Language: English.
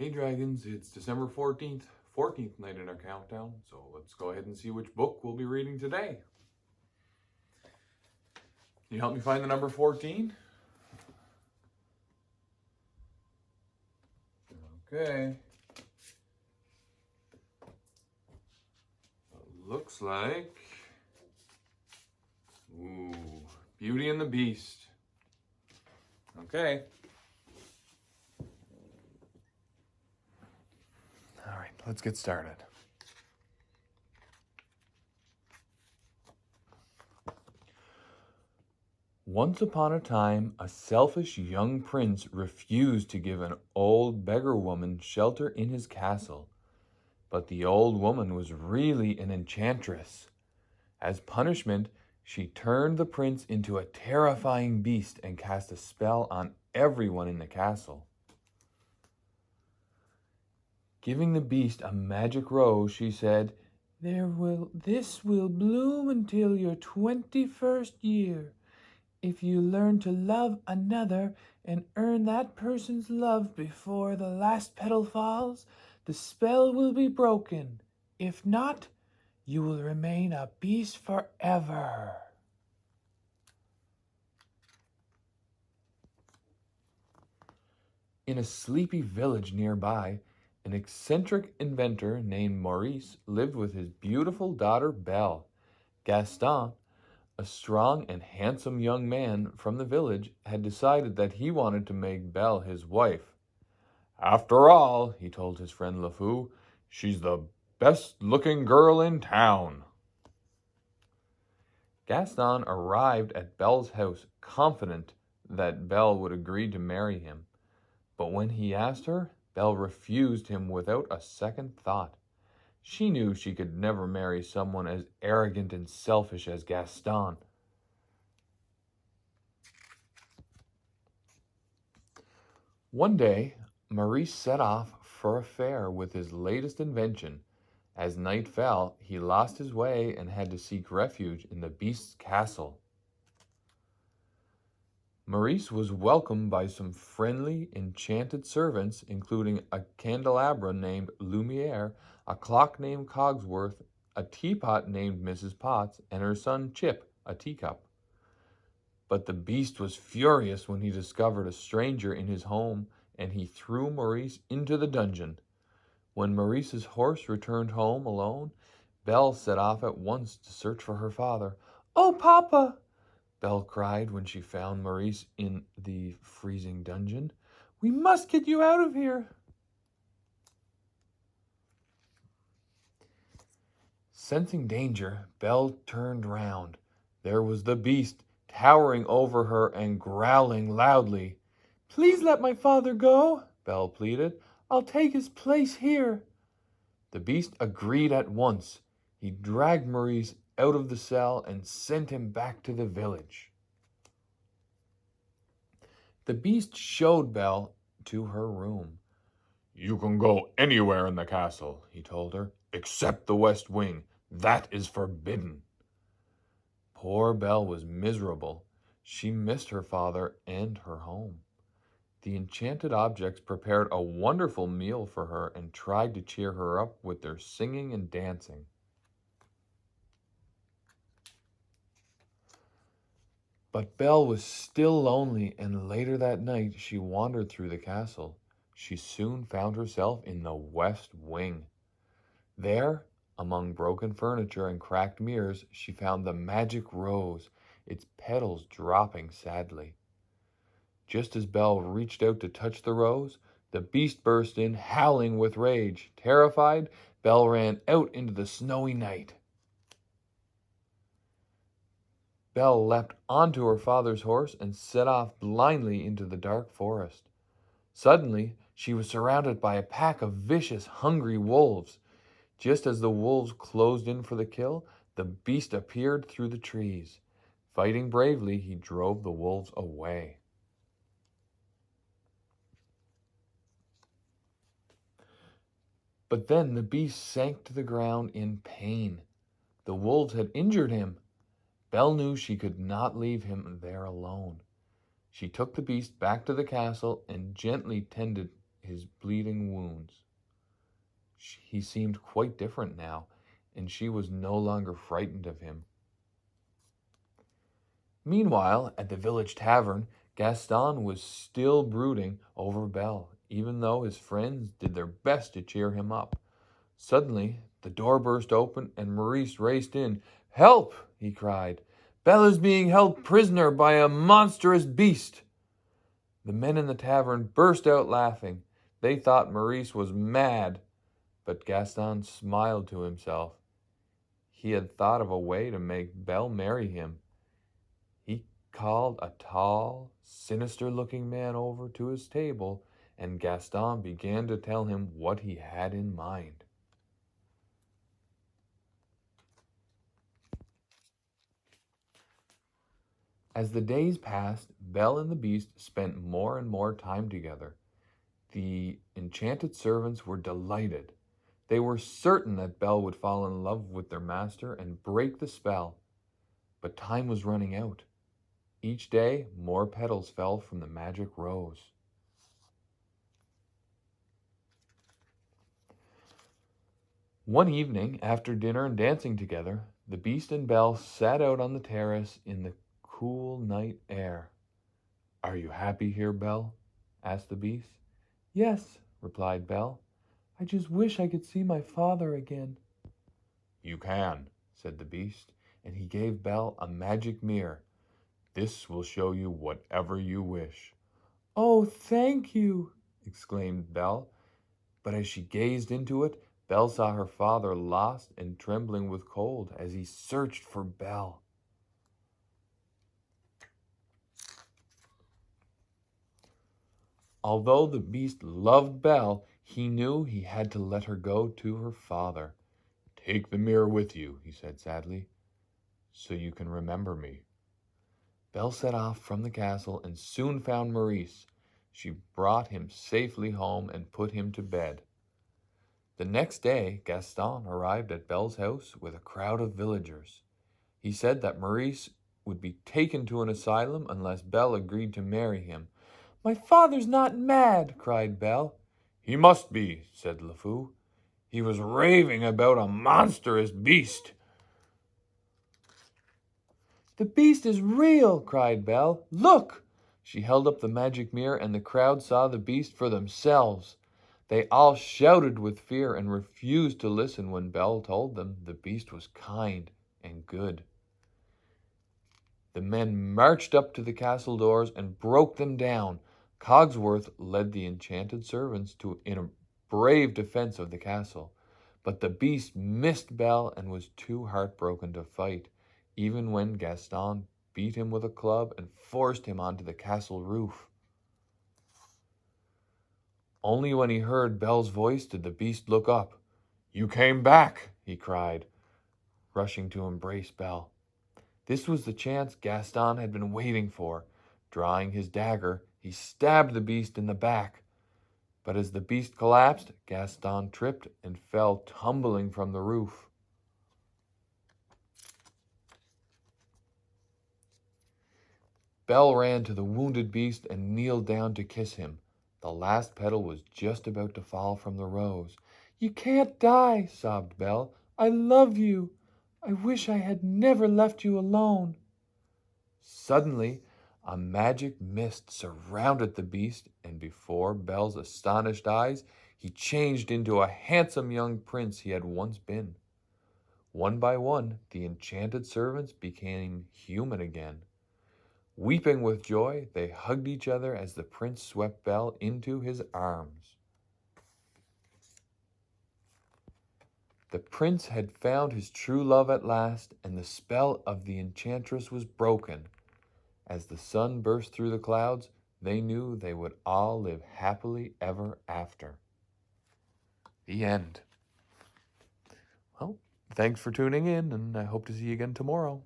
Hey Dragons, it's December 14th night in our countdown, so let's go ahead and see which book we'll be reading today. Can you help me find the number 14? Okay. Looks like... Beauty and the Beast. Okay. All right, let's get started. Once upon a time, a selfish young prince refused to give an old beggar woman shelter in his castle. But the old woman was really an enchantress. As punishment, she turned the prince into a terrifying beast and cast a spell on everyone in the castle. Giving the beast a magic rose, she said, This will bloom until your 21st year. If you learn to love another and earn that person's love before the last petal falls, the spell will be broken. If not, you will remain a beast forever. In a sleepy village nearby, an eccentric inventor named Maurice lived with his beautiful daughter Belle. Gaston, a strong and handsome young man from the village, had decided that he wanted to make Belle his wife. After all, he told his friend LeFou, she's the best-looking girl in town. Gaston arrived at Belle's house confident that Belle would agree to marry him. But when he asked her, Belle refused him without a second thought. She knew she could never marry someone as arrogant and selfish as Gaston. One day, Maurice set off for a fair with his latest invention. As night fell, he lost his way and had to seek refuge in the beast's castle. Maurice was welcomed by some friendly, enchanted servants, including a candelabra named Lumiere, a clock named Cogsworth, a teapot named Mrs. Potts, and her son Chip, a teacup. But the beast was furious when he discovered a stranger in his home, and he threw Maurice into the dungeon. When Maurice's horse returned home alone, Belle set off at once to search for her father. "Oh, Papa!" Belle cried when she found Maurice in the freezing dungeon. "We must get you out of here." Sensing danger, Belle turned round. There was the beast, towering over her and growling loudly. "Please let my father go," Belle pleaded. "I'll take his place here." The beast agreed at once. He dragged Maurice out of the cell and sent him back to the village. The beast showed Belle to her room. "You can go anywhere in the castle," he told her, "except the west wing. That is forbidden." Poor Belle was miserable. She missed her father and her home. The enchanted objects prepared a wonderful meal for her and tried to cheer her up with their singing and dancing. But Belle was still lonely, and later that night she wandered through the castle. She soon found herself in the west wing. There, among broken furniture and cracked mirrors, she found the magic rose, its petals dropping sadly. Just as Belle reached out to touch the rose, the beast burst in, howling with rage. Terrified, Belle ran out into the snowy night. Belle leapt onto her father's horse and set off blindly into the dark forest. Suddenly, she was surrounded by a pack of vicious, hungry wolves. Just as the wolves closed in for the kill, the beast appeared through the trees. Fighting bravely, he drove the wolves away. But then the beast sank to the ground in pain. The wolves had injured him. Belle knew she could not leave him there alone. She took the beast back to the castle and gently tended his bleeding wounds. He seemed quite different now, and she was no longer frightened of him. Meanwhile, at the village tavern, Gaston was still brooding over Belle, even though his friends did their best to cheer him up. Suddenly, the door burst open and Maurice raced in. "Help!" he cried. "Belle is being held prisoner by a monstrous beast." The men in the tavern burst out laughing. They thought Maurice was mad, but Gaston smiled to himself. He had thought of a way to make Belle marry him. He called a tall, sinister-looking man over to his table, and Gaston began to tell him what he had in mind. As the days passed, Belle and the Beast spent more and more time together. The enchanted servants were delighted. They were certain that Belle would fall in love with their master and break the spell. But time was running out. Each day, more petals fell from the magic rose. One evening, after dinner and dancing together, the Beast and Belle sat out on the terrace in the cool night air. "Are you happy here, Belle?" asked the Beast. "Yes," replied Belle. "I just wish I could see my father again." "You can," said the Beast, and he gave Belle a magic mirror. "This will show you whatever you wish." "Oh, thank you!" exclaimed Belle. But as she gazed into it, Belle saw her father lost and trembling with cold as he searched for Belle. Although the Beast loved Belle, he knew he had to let her go to her father. "Take the mirror with you," he said sadly, "so you can remember me." Belle set off from the castle and soon found Maurice. She brought him safely home and put him to bed. The next day, Gaston arrived at Belle's house with a crowd of villagers. He said that Maurice would be taken to an asylum unless Belle agreed to marry him. "My father's not mad," cried Belle. "He must be," said LeFou. "He was raving about a monstrous beast." "The beast is real," cried Belle. "Look!" She held up the magic mirror, and the crowd saw the beast for themselves. They all shouted with fear and refused to listen when Belle told them the beast was kind and good. The men marched up to the castle doors and broke them down. Cogsworth led the enchanted servants in a brave defense of the castle. But the beast missed Belle and was too heartbroken to fight, even when Gaston beat him with a club and forced him onto the castle roof. Only when he heard Belle's voice did the beast look up. "You came back," he cried, rushing to embrace Belle. This was the chance Gaston had been waiting for. Drawing his dagger, he stabbed the beast in the back. But as the beast collapsed, Gaston tripped and fell tumbling from the roof. Belle ran to the wounded beast and kneeled down to kiss him. The last petal was just about to fall from the rose. "You can't die," sobbed Belle. "I love you. I wish I had never left you alone." Suddenly, a magic mist surrounded the beast, and before Belle's astonished eyes, he changed into a handsome young prince he had once been. One by one, the enchanted servants became human again. Weeping with joy, they hugged each other as the prince swept Belle into his arms. The prince had found his true love at last, and the spell of the enchantress was broken. As the sun burst through the clouds, they knew they would all live happily ever after. The end. Well, thanks for tuning in, and I hope to see you again tomorrow.